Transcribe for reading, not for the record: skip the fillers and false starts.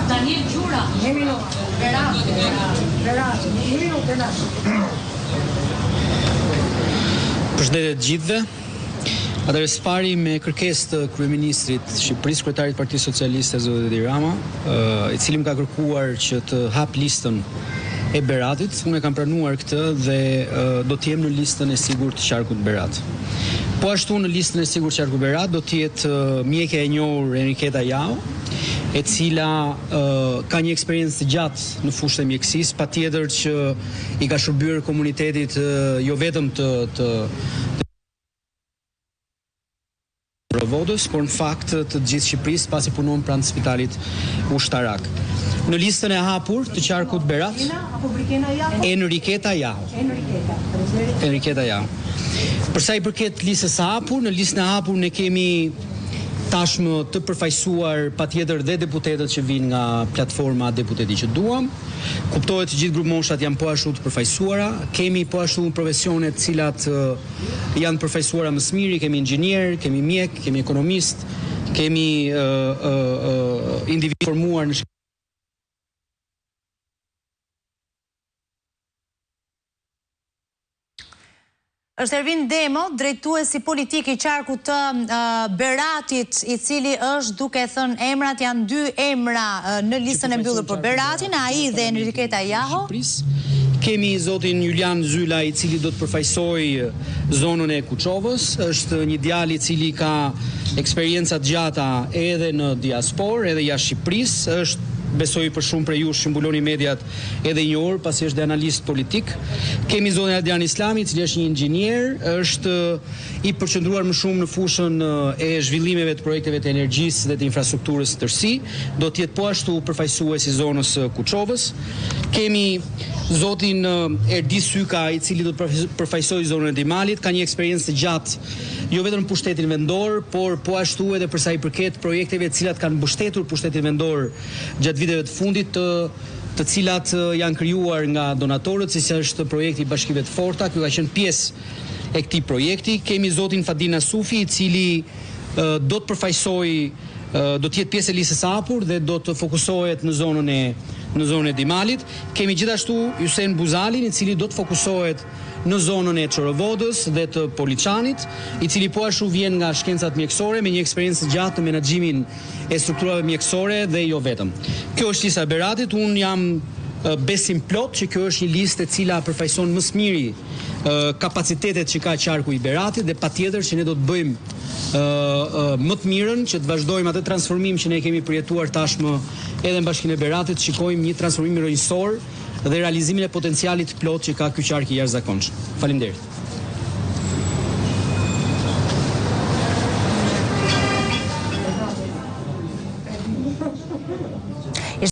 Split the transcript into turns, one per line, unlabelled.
Daniel Gjura.
Përshëndetje të gjithëve. Atëherë së pari me kërkesë të kryeministrit Shqipërisë, kryetarit të Partisë Socialiste Zoti Edi Rama, i cili më ka kërkuar që të hap listën e Beratit, unë e kam pranuar këtë dhe do të jem në listën e sigurt të qarkut Berat. Po ashtu në listën e sigurt të qarkut Berat do të jetë mjekja e njohur Enriketa Jao, e cila ka një eksperiencë gjatë në fushën e mjekësisë, patjetër që i ka shërbyer komunitetit jo vetëm të Provodës, por në fakt të gjithë Shqipërisë, pasi punon pranë spitalit ushtarak. Në listën e hapur të qarkut Berat, Enriketa Jao. Enriketa Jao. Për sa i përket listës së hapur, në listën e hapur ne kemi tashmë të përfaqësuar patjetër dhe deputetët që vinë nga platforma Deputeti që duam. Kuptohet që gjithë grupmoshat janë po ashtu të përfaqësuara. Kemi po ashtu profesione të cilat janë përfaqësuara më së miri, kemi inxhinier, kemi mjek, kemi ekonomist, kemi individ formuar në
Është Ervin Demo, drejtuesi politik i qarkut të Beratit, i cili është duke thënë emrat, janë 2 emra në listën e mbyllur për Beratin, ai dhe Enriketa Jao.
Kemi zotin Julian Zyla, i cili do të përfaqësojë zonën e Kuçovës, është një djalë i cili ka eksperjenca të gjata edhe në diasporë, edhe jashtë Shqipërisë, është besoj për shumë për ju shëmbuloni mediat edhe një orë, pasi është dhe analist politik. Kemi zonin Ardian Islami, i cili është një inxhinier, është i përqendruar më shumë në fushën e zhvillimeve të projekteve të energjisë dhe të infrastrukturës tërësi, do të jetë po ashtu përfaqësues i zonës Kuçovës. Kemi zotin Erdi Syka, i cili do të përfaqësojë zonën e Dimalit, ka një eksperiencë të gjatë jo vetëm në pushtetin vendor, por po ashtu edhe përsa i përket projekteve të cilat kanë mbështetur pushtetin vendor gjatë viteve të fundit, të cilat janë krijuar nga donatorët, si është projekti i Bashkive të Forta, ky ka qenë pjesë e këtij projekti. Kemi zotin Fadina Sufi, i cili do të përfaqësojë, do të jetë pjesë e listës së hapur dhe do të fokusohet në zonën e Dimalit. Kemi gjithashtu Ysen Buzalin, i cili do të fokusohet në zonën e Çorovodës dhe të Poliçanit, i cili po ashtu vjen nga shkencat mjekësore me një eksperiencë gjatë në menaxhimin e strukturave mjekësore dhe jo vetëm. Kjo është lista e Beratit, unë jam besim plot që kjo është një listë e cila përfaqëson më së miri kapacitetet që ka qarku i Beratit dhe patjetër që ne do të bëjmë më të mirën, që të vazhdojmë atë transformim që ne kemi përjetuar tashmë edhe në Bashkinë e Beratit, shikojmë një transformim rrënjësor dhe realizimin e potencialit plot që ka ky qark i jashtëzakonshëm. Faleminderit.